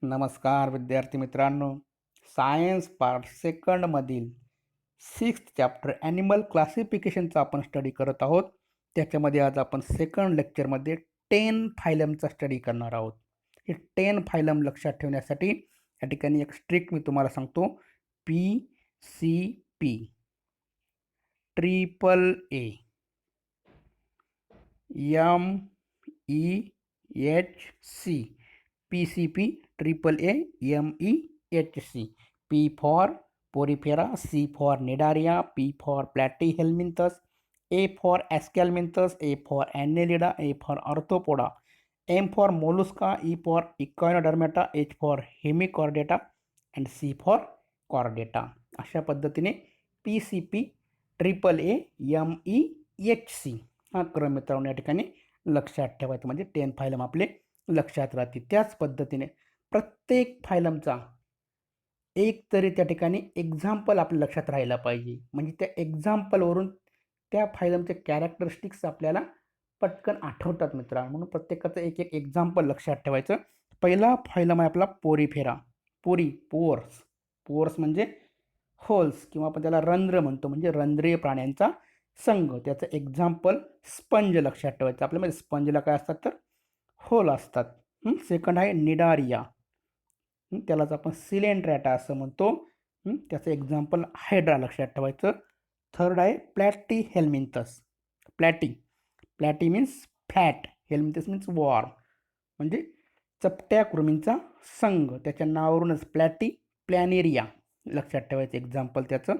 नमस्कार विद्यार्थी मित्रांनो. सायन्स पार्ट सेकंडमधील 6th चॅप्टर ॲनिमल क्लासिफिकेशनचा आपण स्टडी करत आहोत. त्याच्यामध्ये आज आपण सेकंड लेक्चरमध्ये 10 फायलमचा स्टडी करणार आहोत. हे 10 फायलम लक्षात ठेवण्यासाठी या ठिकाणी एक स्ट्रिक मी तुम्हाला सांगतो. PCP, AAA, MEHC, PCP, AAA, MEHC. P for porifera, C for nidaria, P for platyhelminthes, A for aschelminthes, A for annelida, A for arthropoda, M for mollusca, E for echinodermata, H for hemichordata and C for chordata. अशा पद्धतीने PCP, AAA, MEHC हा क्रम मित्रांनो या ठिकाणी लक्षात ठेवायचं, म्हणजे 10 फायलम आपले लक्षात राहतील. त्याच पद्धतीने प्रत्येक फायलमचा एक तरी त्या ठिकाणी एक्झाम्पल आपल्या लक्षात राहायला पाहिजे, म्हणजे त्या एक्झाम्पलवरून त्या फायलमचे कॅरेक्टरिस्टिक्स आपल्याला पटकन आठवतात मित्रांनो. म्हणून प्रत्येकाचं एक एक एक्झाम्पल लक्षात ठेवायचं. पहिला फायलम आहे आपला पोरीफेरा. पोर्स म्हणजे होल्स किंवा आपण त्याला रंध्र म्हणतो, म्हणजे रंध्रीय प्राण्यांचा संघ. त्याचं एक्झाम्पल स्पंज लक्षात ठेवायचं. आपल्यामध्ये स्पंजला काय असतात तर होल असतात. सेकंड आहे निडारिया, त्यालाच आपण सिलेंड्रॅटा असं म्हणतो. त्याचं एक्झाम्पल हायड्रा लक्षात ठेवायचं. थर्ड आहे प्लॅटीहेल्मिंथस. प्लॅटी मीन्स फॅट, हेल्मिंथस मीन्स वॉर्म, म्हणजे चपट्या कृमींचा संघ. त्याच्या नावावरूनच प्लॅनेरिया लक्षात ठेवायचं एक्झाम्पल त्याचं.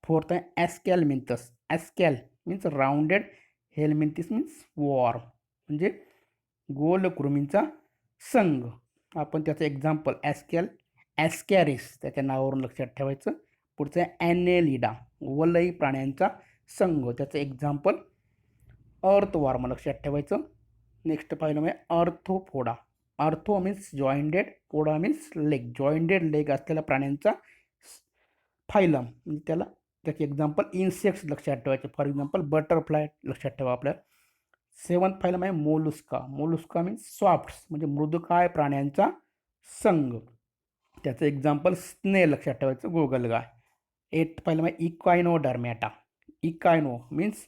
फोर्थ आहे ॲस्कॅलमिंथस. ॲस्कॅल मीन्स राऊंडेड, हेल्मिंथस मीन्स वॉर्म, म्हणजे गोल कृमींचा संघ. आपण त्याचं एक्झाम्पल ॲस्कॅरिस त्याच्या नावावरून लक्षात ठेवायचं. पुढचं आहे ॲनेलिडा, वलई प्राण्यांचा संघ. त्याचं एक्झाम्पल अर्थवॉर्म लक्षात ठेवायचं. नेक्स्ट फायलम आहे arthropoda. Arthro means jointed, poda means leg, jointed leg असलेल्या प्राण्यांचा फायलम, म्हणजे त्याचे एक्झाम्पल इन्सेक्ट्स लक्षात ठेवायचे. फॉर एक्झाम्पल बटरफ्लाय लक्षात ठेवा आपल्या. 7th फायलम आहे मोलुस्का. मोलुस्का मीन्स सॉफ्ट्स, म्हणजे मृदुकाय प्राण्यांचा संघ. त्याचं एक्झाम्पल स्नेल लक्षात ठेवायचं, गोगलगाय. 8th फायलम आहे इकायनोडर्मॅटा. इकायनो मीन्स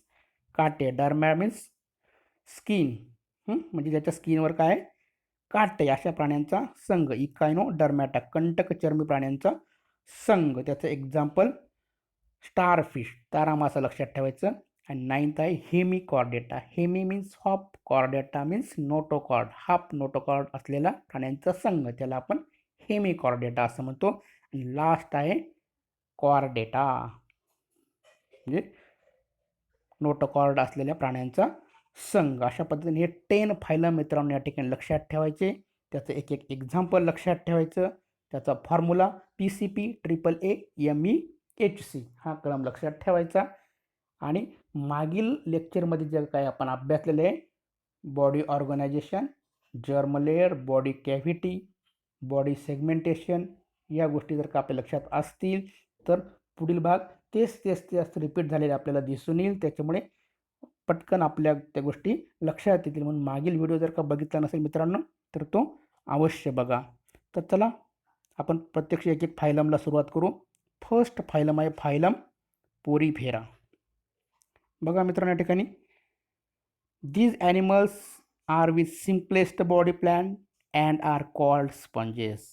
काटे, डर्मॅ मीन्स स्किन, म्हणजे ज्याच्या स्किनवर काय आहे काटे, अशा प्राण्यांचा संघ इकायनोडर्मॅटा, कंटकचर्मी प्राण्यांचा संघ. त्याचं एक्झाम्पल स्टारफिश, तारामासा लक्षात ठेवायचं. आणि 9th आहे hemichordata. Hemi means half, chordata means notochord, half notochord असलेला प्राण्यांचा संघ, त्याला आपण हेमिकॉर्डेटा असं म्हणतो. आणि लास्ट आहे कॉर्डेटा, म्हणजे नोटोकॉर्ड असलेल्या प्राण्यांचा संघ. अशा पद्धतीने हे 10 फायलम मित्रांनो या ठिकाणी लक्षात ठेवायचे. त्याचं एक एक एक्झाम्पल लक्षात ठेवायचं. त्याचा फॉर्म्युला PCP, AAA, MEHC हा क्रम लक्षात ठेवायचा. आणि मागील लेक्चरमध्ये जे काय आपण अभ्यासलेले आहे, body organisation, germ layer, body cavity, body segmentation, या गोष्टी जर का आपल्या लक्षात असतील तर पुढील भाग तेच रिपीट झालेले आपल्याला दिसून येईल. त्याच्यामुळे पटकन आपल्या त्या गोष्टी लक्षात येतील. म्हणून मागील व्हिडिओ जर का बघितला नसेल मित्रांनो तर तो अवश्य बघा. तर चला आपण प्रत्यक्ष एक एक फायलमला सुरुवात करू. फर्स्ट फायलम आहे फायलम पोरीफेरा. बघा मित्रांनो या ठिकाणी, these animals are with simplest body plan and are called sponges.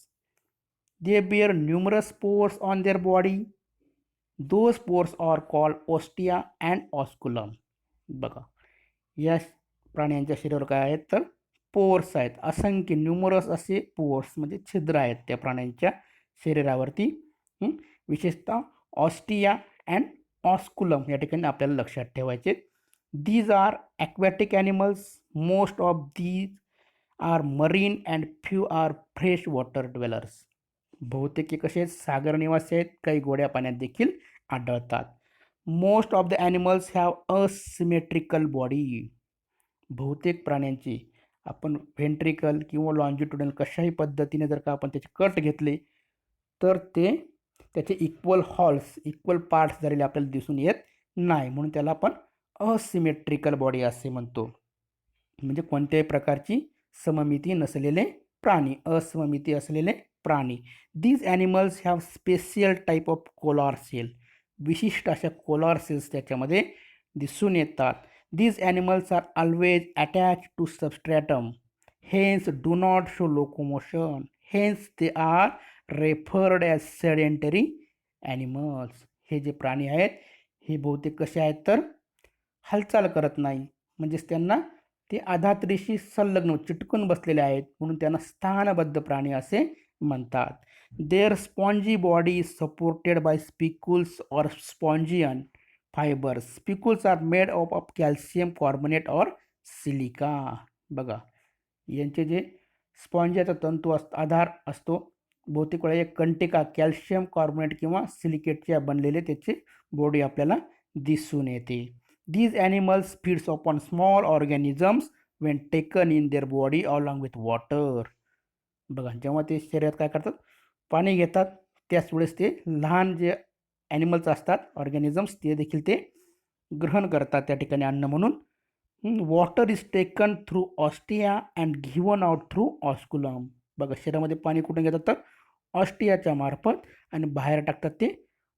They bear numerous pores on their body. Those pores are called ostia and osculum. बघा या प्राण्यांच्या शरीरावर काय आहेत तर पोर्स आहेत, असंख्य न्यूमरस असे पोर्स म्हणजे छिद्र आहेत त्या प्राण्यांच्या शरीरावरती. विशेषतः ऑस्टिया अँड ऑस्कुलम या ठिकाणी आपल्याला लक्षात ठेवायचे. These are aquatic animals. Most of these are marine and few are fresh water dwellers. बहुतेक हे कसे सागर निवासी आहेत, काही गोड्या पाण्यात देखील आढळतात. Most of the animals have asymmetrical body. बहुतेक प्राण्यांची आपण व्हेंट्रिकल किंवा लॉन्जिट्युडल कशाही पद्धतीने जर का आपण त्याचे कट घेतले तर ते त्याचे इक्वल हॉल्स, इक्वल पार्ट्स झालेले आपल्याला दिसून येत नाही, म्हणून त्याला आपण असिमेट्रिकल बॉडी असे म्हणतो. म्हणजे कोणत्याही प्रकारची सममिती नसलेले प्राणी, अस्वमिती असलेले प्राणी. These animals have special type of collar cell. विशिष्ट अशा कोलॉर सेल्स त्याच्यामध्ये दिसून येतात. These animals are always attached to substratum, hence do not show locomotion. Hence they are referred as sedentary animals. हे जे प्राणी आहेत हे बहुतेक कसे आहेत तर हालचाल करत नाही, म्हणजेच त्यांना ते आधात्रीशी संलग्न चिटकून बसलेले आहेत म्हणून त्यांना स्थानबद्ध प्राणी असे म्हणतात. Their spongy body is supported by spicules or spongian fibers. Spicules are made up of calcium carbonate or silica. बघा यांचे जे स्पॉन्जियाचा तंतू आधार असतो बहुतेक वेळा एक कंटिका कॅल्शियम कार्बोनेट किंवा सिलिकेटच्या बनलेले त्याचे बॉडी आपल्याला दिसून येते. These animals feeds upon small organisms when taken in their body along with water. बघा जेव्हा ते शरीरात काय करतात पाणी घेतात त्याच वेळेस ते लहान जे ॲनिमल्स असतात ऑर्गॅनिझम्स ते देखील ते ग्रहण करतात त्या ठिकाणी अन्न म्हणून. Water is taken through ostia and given out through osculum. बघा शरीरामध्ये पाणी कुठून घेतात तर ऑस्टियाच्या मार्फत आणि बाहेर टाकतात ते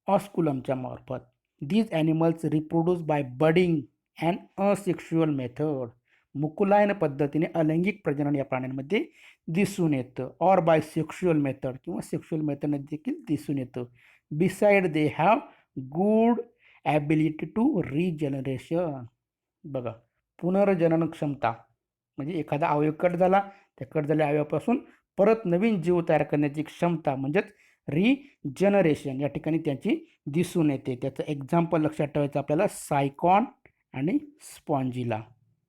ऑस्कुलमच्या मार्फत. These animals reproduce by budding and asexual method. मुकुलायन पद्धतीने अलैंगिक प्रजनन या प्राण्यांमध्ये दिसून येतं. ऑर बाय सेक्शुअल मेथड किंवा सेक्शुअल मेथडने देखील दिसून येतं. Beside they have good ability to regeneration. बघा पुनर्जनन क्षमता म्हणजे एखादा अवयव कट झाला त्या कट झालेल्या अवयवापासून परत नवीन जीव तयार करण्याची क्षमता म्हणजेच रिजनरेशन या ठिकाणी त्याची दिसून येते. त्याचं एक्झाम्पल लक्षात ठेवायचं आपल्याला सायकॉन आणि स्पॉन्जिला.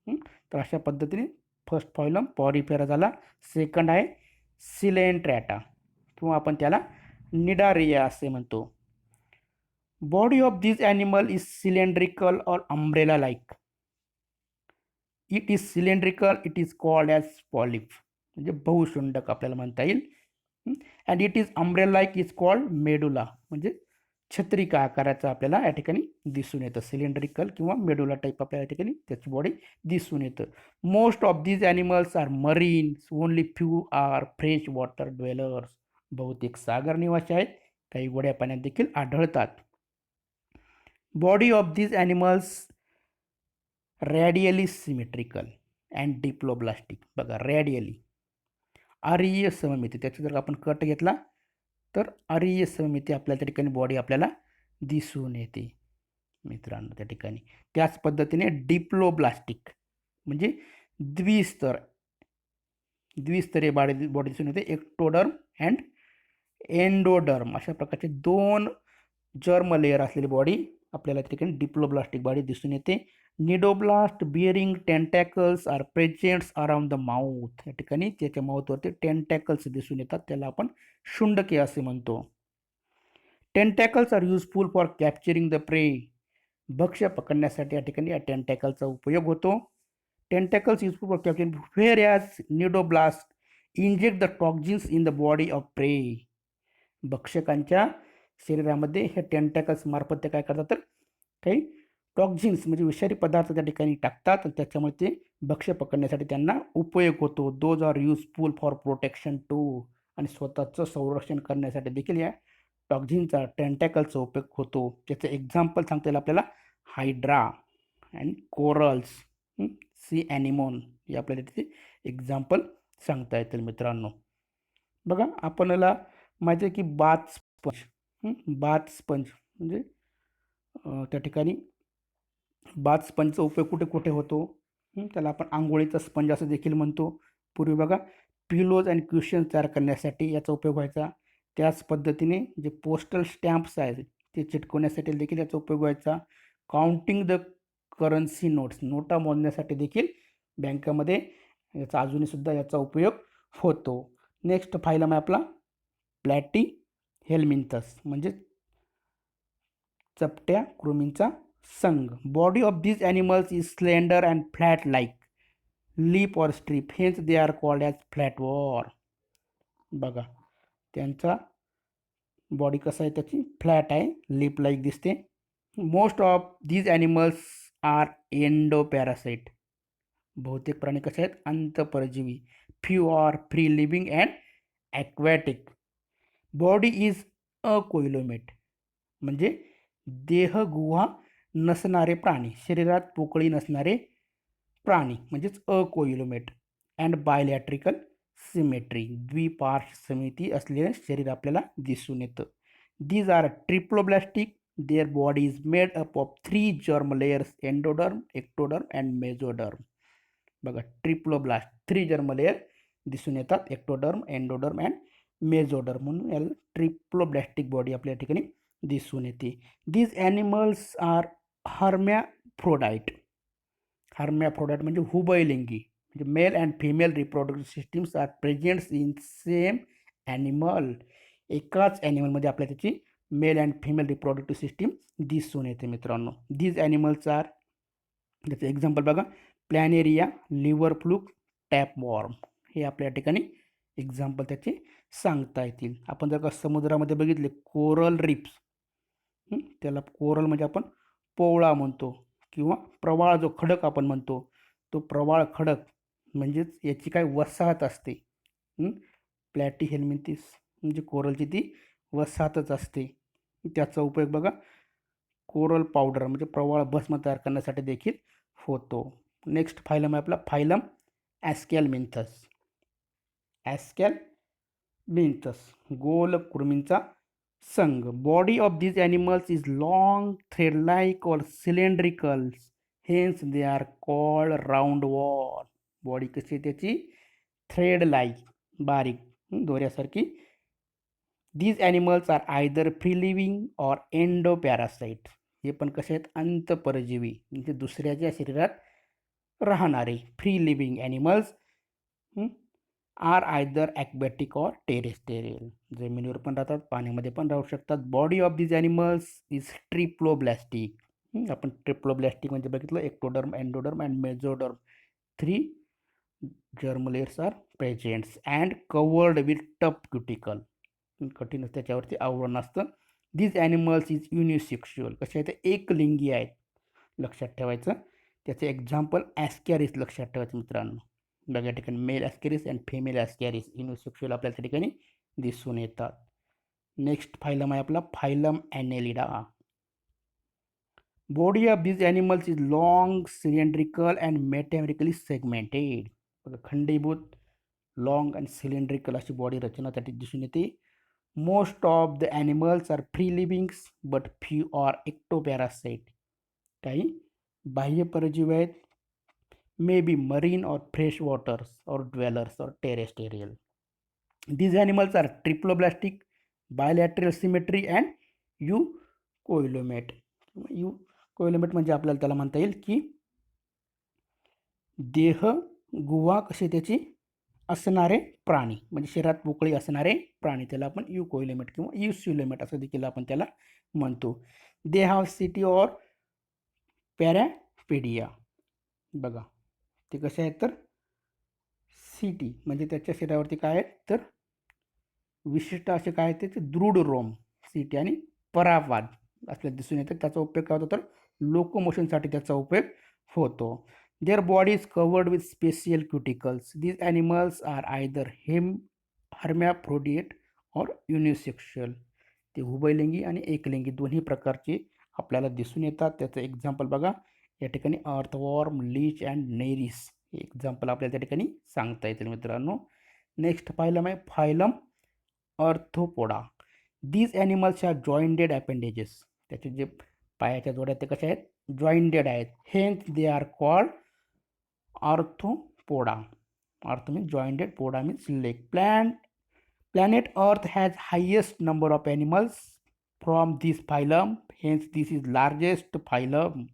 तर अशा पद्धतीने फर्स्ट फॉयलम पॉरिफेरा झाला. सेकंड आहे सिलेंट्रॅटा किंवा आपण त्याला निडारिया असे म्हणतो. Body of this animal is cylindrical और umbrella like. It is cylindrical, it is called as polyp म्हणजे बहुशुंडक आपल्याला म्हणता येईल. And it is umbrella like is called medulla म्हणजे छत्रिका आकाराचं आपल्याला या ठिकाणी दिसून येतं. सिलेंड्रिकल किंवा मेडुला टाईप आपल्याला या ठिकाणी त्याची बॉडी दिसून येतं. Most of these animals are marine, only few are fresh water dwellers. बहुतेक सागर निवासी आहेत, काही गोड्या पाण्यात देखील आढळतात. Body of these animals radially symmetrical and diploblastic. बघा रॅडियली आर्य सममिती त्याचा जर आपण कट घेतला तर आर्य सममिती आपल्या त्या ठिकाणी बॉडी आपल्याला दिसून येते मित्रांनो त्या ठिकाणी. त्याच पद्धतीने डिप्लोब्लास्टिक म्हणजे द्विस्तरीय बॉडी दिसून येते. एक्टोडर्म अँड एंडोडर्म अशा प्रकारचे दोन जर्म लेअर असलेली बॉडी आपल्याला त्या ठिकाणी डिप्लोब्लास्टिक बॉडी दिसून येते. Cnidoblast bearing tentacles are presents around the mouth. या ठिकाणी त्याच्या माउथवरती टेंटॅकल्स दिसून येतात त्याला आपण शुंडके असे म्हणतो. Tentacles are useful for capturing the prey. भक्ष्य पकडण्यासाठी या ठिकाणी या टेंटॅकलचा उपयोग होतो. Tentacles useful for capturing whereas cnidoblast inject the toxins in the body of prey. भक्षकांच्या शरीरामध्ये हे टेंटॅकल्स मार्फत ते काय करतात तर काही टॉक्झिन्स म्हणजे विषारी पदार्थ त्या ठिकाणी टाकतात आणि त्याच्यामुळे ते भक्ष्य पकडण्यासाठी त्यांना उपयोग होतो. Those are useful for protection too. आणि स्वतःचं संरक्षण करण्यासाठी देखील या टॉक्झिनचा टेंटॅकलचा उपयोग होतो. त्याचं एक्झाम्पल सांगता येईल आपल्याला हायड्रा अँड कोरल्स, सी ॲनिमोन हे आपल्याला तिथे एक्झाम्पल सांगता येतील मित्रांनो. बघा आपल्याला माहिती आहे की बाथ स्पंज म्हणजे त्या ठिकाणी बाथ स्पंजचा उपयोग कुठे कुठे होतो. त्याला आपण आंघोळीचा स्पंज असं देखील म्हणतो. पूर्वी बघा पिलोज अँड क्युशन तयार करण्यासाठी याचा उपयोग व्हायचा. त्याच पद्धतीने जे पोस्टल स्टॅम्प्स आहेत ते चिटकवण्यासाठी देखील याचा उपयोग व्हायचा. काउंटिंग द करन्सी नोट्स नोटा मोजण्यासाठी देखील बँकामध्ये याचा अजूनहीसुद्धा याचा उपयोग होतो. नेक्स्ट फायलम आहे आपला प्लॅटी हेल्मिंथस म्हणजे चपट्या कृमींचा संघ. Body of these animals is slender and flat like leaf or strip, hence they are called as flatworm. बघा त्यांचा बॉडी कसा आहे त्याची फ्लॅट आहे, लीप लाईक दिसते. Most of these animals are endoparasit. बहुतेक प्राणी कसे आहेत अंतपरजीवी. few are free living and aquatic. Body is acoelomate म्हणजे देहगुहा नसणारे प्राणी, शरीरात पोकळी नसणारे प्राणी म्हणजेच अकोइलोमेट. अँड बायलॅट्रिकल सिमेट्री, द्विपार्श्व समिती असलेले शरीर आपल्याला दिसून येतं. These are triploblastic. Their body is made up of 3 germ layers, endoderm, ectoderm and mesoderm. बघा, ट्रिप्लोब्लास्ट 3 जर्म लेयर दिसून येतात, एक्टोडर्म, एंडोडर्म अँड मेझोडर्म, म्हणून याला ट्रिप्लोब्लास्टिक बॉडी आपल्या ठिकाणी दिसून येते. These animals are hermaphrodite. Hermaphrodite म्हणजे उभयलिंगी, म्हणजे male and female reproductive systems are presents in same animal. एकाच ॲनिमलमध्ये आपल्या त्याची male and female reproductive system दिसून येते मित्रांनो. दीज ॲनिमल्स आर, त्याचं एक्झाम्पल बघा, प्लॅनेरिया, लिव्हर फ्लूक, टॅपवॉर्म. हे आपल्या ठिकाणी एक्झाम्पल त्याचे सांगता येतील. आपण जर का समुद्रामध्ये बघितले कोरल रिप्स, त्याला कोरल म्हणजे आपण पोवळा म्हणतो, किंवा प्रवाळ जो खडक आपण म्हणतो, तो प्रवाळ खडक म्हणजेच याची काय वसाहत असते. प्लॅटीहेल्मिंथिस म्हणजे कोरलची ती वसाहतच असते. त्याचा उपयोग बघा कोरल पावडर म्हणजे प्रवाळ भस्म तयार करण्यासाठी देखील होतो. नेक्स्ट फायलम आहे आपला फायलम ॲस्कॅलमिन्थस. ॲस्कॅलमिन्थस गोल कुर्मींचा संघ. Body of these animals is long, thread-like or cylindrical, hence they are called round-wall. Body कशी आहे त्याची, थ्रेड लाईक, बारीक, दोऱ्यासारखी. These animals are either free living or endoparasite. हे पण कसे आहेत, अंतपरजीवी म्हणजे दुसऱ्याच्या शरीरात राहणारे. Free living animals are either aquatic or terrestrial, जमिनीवर पण राहतात, पाण्यामध्ये पण राहू शकतात. Body of these animals is triploblastic. आपण ट्रिप्लोब्लास्टिक म्हणजे बघितलं, ectoderm, endoderm and mesoderm, 3 germ layers are presents and covered with tough cuticle. कठीण त्याच्यावरती आवरण असतं. These animals is unisexual. कसे आहेत, एकलिंगी आहेत, लक्षात ठेवायचं. त्याचे एक्झाम्पल ॲस्कॅरिस लक्षात ठेवायचं मित्रांनो. बघा या ठिकाणी male ascaris and female ascaris, unisexual आपल्या त्या ठिकाणी दिसून येतात. नेक्स्ट फायलम आहे आपला phylum annelida. Body of this animals is long, cylindrical and metamerically segmented. बघा, खंडीभूत, लॉंग आणि सिलेंड्रिकल अशी बॉडी रचना त्यासाठी दिसून येते. Most of the animals are free livings but few are ectoparasite. काही बाह्य परजीवी आहेत, may be marine or fresh waters or dwellers or terrestrial. These animals are triploblastic, bilateral symmetry and eucoelomate. eucoelomate म्हणजे आपल्याला त्याला म्हणता येईल की देह गुहा कशी त्याची असणारे प्राणी, म्हणजे शरीरात पोकळी असणारे प्राणी, त्याला आपण eucoelomate किंवा eucoelomate असं देखील आपण त्याला म्हणतो. They have setae or parapodia. बघा ते कसे आहेत, तर सिटी म्हणजे त्याच्या शरीरावरती काय आहेत, तर विशिष्ट असे काय आहेत, त्याचे दृढ रोम, सिटी, आणि परावाद असल्या दिसून येतात. त्याचा उपयोग काय होतो, तर लोकोमोशनसाठी त्याचा उपयोग होतो. Their body is covered with special cuticles. These animals are either hermaphrodite or unisexual. ते उभयलिंगी आणि एकलिंगी दोन्ही प्रकारचे आपल्याला दिसून येतात. त्याचं एक्झाम्पल बघा या ठिकाणी अर्थवॉर्म, लीच अँड नेरिस हे एक्झाम्पल आपल्याला त्या ठिकाणी सांगता येतील मित्रांनो. नेक्स्ट फायलम आहे phylum arthropoda. These animals are jointed appendages. त्याचे जे पायाच्या जोड्या ते कशा आहेत, जॉईंटेड आहेत. Hence they are called arthropoda. Arthro means jointed, poda means leg. Planet Earth has highest number of animals from this phylum, hence this is largest phylum.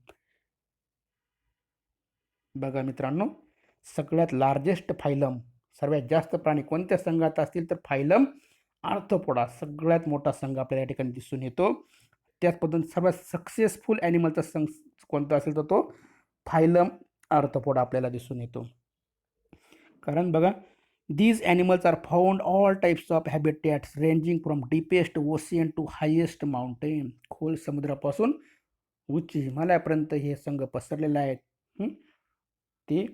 बघा मित्रांनो, सगळ्यात लार्जेस्ट फायलम, सर्वात जास्त प्राणी कोणत्या संघात असतील, तर फायलम आर्थोपोडा सगळ्यात मोठा संघ आपल्याला या ठिकाणी दिसून येतो. त्याच पद्धतीने सर्वात सक्सेसफुल ॲनिमलचा संघ कोणता असेल तर तो फायलम आर्थोपोडा आपल्याला दिसून येतो. कारण बघा, these animals are found all types of habitats ranging from deepest ocean to highest mountain. खोल समुद्रापासून उच्च हिमालयापर्यंत हे संघ पसरलेले आहेत. ते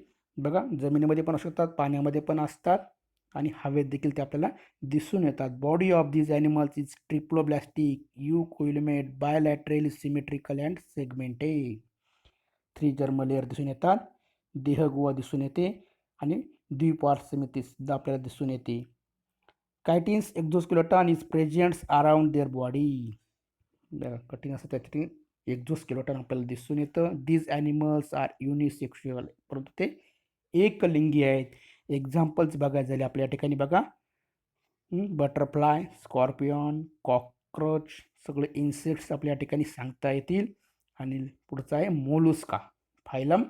बघा जमिनीमध्ये पण असू शकतात, पाण्यामध्ये पण असतात आणि हवेत देखील ते आपल्याला दिसून येतात. Body of these animals is triploblastic, eucoelomate, bilateral, symmetrical and segmented. 3 germ layer दिसून येतात, देहगुहा दिसून येते आणि द्विपार्श्व समिती सुद्धा आपल्याला दिसून येते. Chitins exoskeleton is presents around their body. कठीण असं त्याच्यातील एक्झोस्केलेटन आपल्याला दिसून येतं. दीज ॲनिमल्स आर युनिसेक्शुअल, परंतु ते एकलिंगी आहेत. एक्झाम्पल्स बघायचे झाले आपल्या या ठिकाणी बघा, बटरफ्लाय, स्कॉर्पियन, कॉकरोच, सगळे इन्सेक्ट्स आपल्या या ठिकाणी सांगता येतील. आणि पुढचा आहे Mollusca, phylum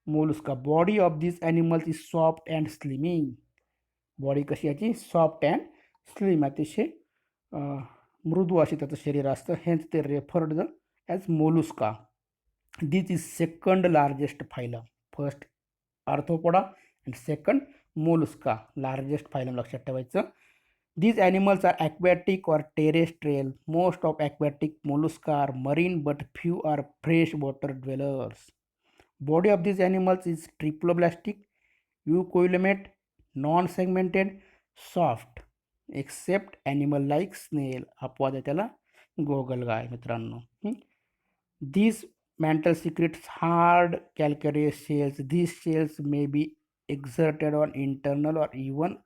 Mollusca. Body of this animals is soft and slimming. Body कशी याची सॉफ्ट अँड स्लिम, अतिशय मृदू असे त्याचं शरीर असतं. हेन्स ते referred as Mollusca. This is second largest phylum. First arthropoda and second Mollusca, largest phylum लक्षात ठेवायचं. These animals are aquatic or terrestrial. Most of aquatic mollusca are marine, but few are freshwater dwellers. Body of these animals is triploblastic, eucoelomate, non-segmented, soft, except animal like snail. अपवाद आहे त्याला गोगलगाय मित्रांनो. These mantle secretes hard calcareous shells. These shells may be exerted on internal or even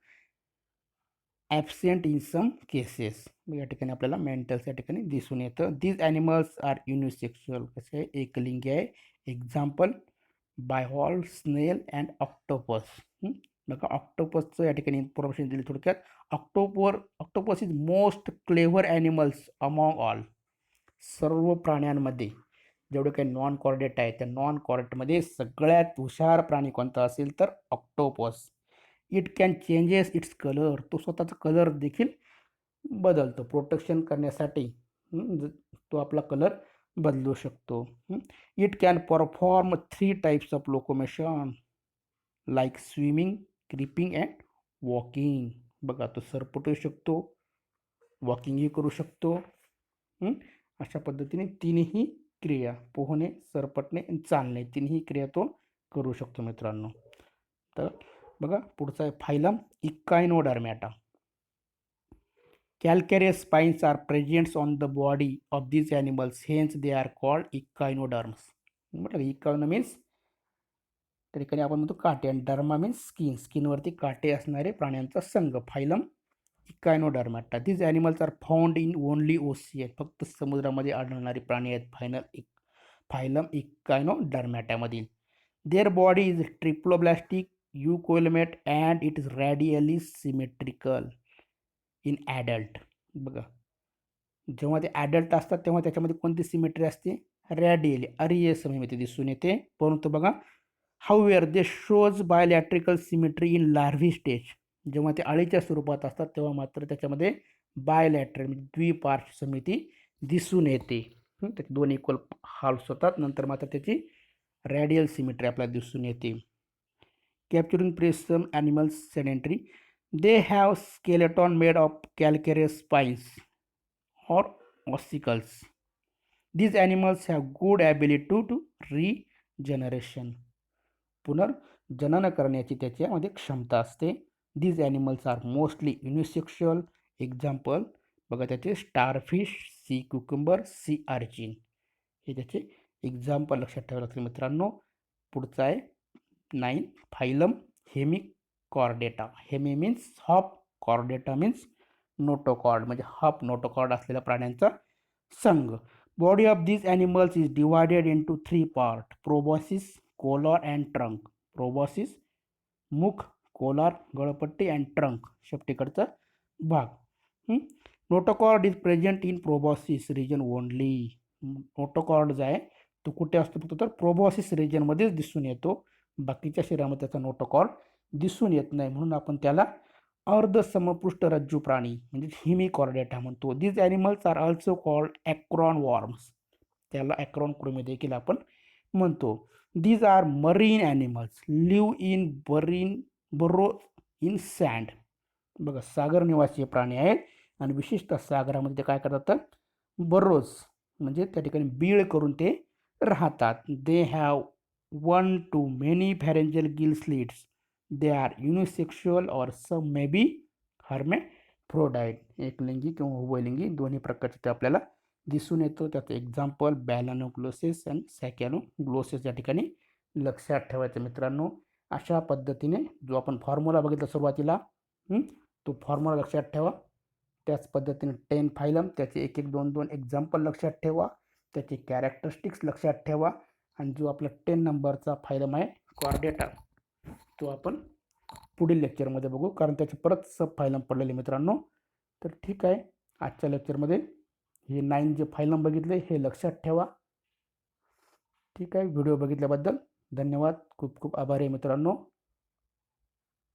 absent in some cases. या ठिकाणी आपल्याला मेंटल्स या ठिकाणी दिसून येतं. दीज ॲनिमल्स आर युनिसेक्शुअल, कसे आहे एकलिंगी आहे. एक्झाम्पल बायहॉल, स्नेल अँड ऑक्टोपस. बघा ऑक्टोपसचं या ठिकाणी इन्फॉर्मेशन दिली थोडक्यात. Octopus is most clever animals among all. सर्व प्राण्यांमध्ये जेवढे काही नॉन कॉर्डेट आहे त्या नॉन कॉर्डेटमध्ये सगळ्यात हुशार प्राणी कोणता असेल तर octopus. It can changes its colour. तो स्वतःचा कलर देखील बदलतो. प्रोटेक्शन करण्यासाठी तो आपला कलर बदलू शकतो. It can perform 3 types of locomotion like swimming, creeping and walking. बघा तो सरपटू शकतो, वॉकिंगही करू शकतो. अशा पद्धतीने तिन्ही क्रिया, पोहणे, सरपटणे आणि चालणे, तिन्ही क्रिया तो करू शकतो मित्रांनो. तर बघा पुढचा आहे phylum echinodermata. Calcareous spines are presents on the body of these animals, hence they are called echinoderms. म्हटलं इकायनो मीन्स त्या ठिकाणी आपण म्हणतो काटे आणि डर्मा मीन्स स्किन, स्किनवरती काटे असणारे प्राण्यांचा संघ. Phylum echinodermata. These animals are found in only ocean. फक्त समुद्रामध्ये आढळणारे प्राणी आहेत फायलम इकायनोडर्मॅटामधील. Their body is triploblastic, eucoelomate and it is radially symmetrical in adult. बघा जेव्हा ते ॲडल्ट असतात तेव्हा त्याच्यामध्ये कोणती सिमेट्री असते, रॅडियली अरीय सममिती दिसून येते. परंतु बघा however they shows bilateral symmetry in larvae stage. जेव्हा ते अळीच्या स्वरूपात असतात तेव्हा मात्र त्याच्यामध्ये बायलॅटरल म्हणजे द्विपार्श्व समिती दिसून येते. त्याचे 2 इक्वल हाल्स होतात, नंतर मात्र त्याची रॅडियल सिमेट्री आपल्याला दिसून येते. Capturing prey, some animals sedentary. They have skeleton made of calcareous spines or ossicles. These animals have good ability to regeneration. पुनर्जनन करण्याची त्याच्यामध्ये क्षमता असते. These animals are mostly unisexual. Example बघा त्याचे starfish, C cucumber, sea urchin, हे त्याचे example लक्षात ठेवावे लागतील मित्रांनो. पुढचा आहे 9 phylum hemichordata. Hemi means half, chordata means notochord, म्हणजे हॉप नोटोकॉर्ड असलेल्या प्राण्यांचा संघ. Body of these animals is divided into 3 part, proboscis, collar and trunk. Proboscis मुख, कोलार गळपट्टी अँड ट्रंक शेपटीकडचा भाग. Notochord is present in proboscis region only. Notochord जो आहे तो कुठे असतो फक्त तर प्रोबॉसिस रिजनमध्येच दिसून येतो, बाकीच्या शरीरामध्ये त्याचा नोटोकॉर्ड दिसून येत नाही. म्हणून आपण त्याला अर्धसमपृष्ठरज्जू प्राणी म्हणजे हेमिकॉर्डेटा म्हणतो. These animals are also called acorn worms. त्याला ॲक्रॉन कृमी देखील आपण म्हणतो. These are marine animals, live in burrow in sand. बघा सागर निवासी प्राणी आहेत आणि विशेषतः सागरामध्ये ते काय करतात, बरोज म्हणजे त्या ठिकाणी बीळ करून ते राहतात. They have one to many pharyngeal gill slits. They are unisexual or some may be hermaphrodite. एकलिंगी किंवा उभयलिंगी दोन्ही प्रकारचे ते आपल्याला दिसून येतो. त्याचं एक्झाम्पल बॅलॅनोग्लोसिस आणि सॅकॅनोग्लोसिस या ठिकाणी लक्षात ठेवायचं मित्रांनो. अशा पद्धतीने जो आपण फॉर्म्युला बघितला सुरुवातीला तो फॉर्म्युला लक्षात ठेवा. त्याच पद्धतीने 10 फायलम त्याचे 1 1 2 2 एक्झाम्पल लक्षात ठेवा. त्याचे कॅरेक्टरिस्टिक्स लक्षात ठेवा. आणि जो आपला 10 नंबरचा फायलम आहे कॉर्डेटा तो आपण पुढील लेक्चरमध्ये बघू, कारण त्याचे परत सब फायलम पडलेले मित्रांनो. तर ठीक आहे, आजच्या लेक्चरमध्ये हे 9 जे फायलम बघितले हे लक्षात ठेवा. ठीक आहे, व्हिडिओ बघितल्याबद्दल धन्यवाद. खूप खूप आभारी आहे मित्रांनो.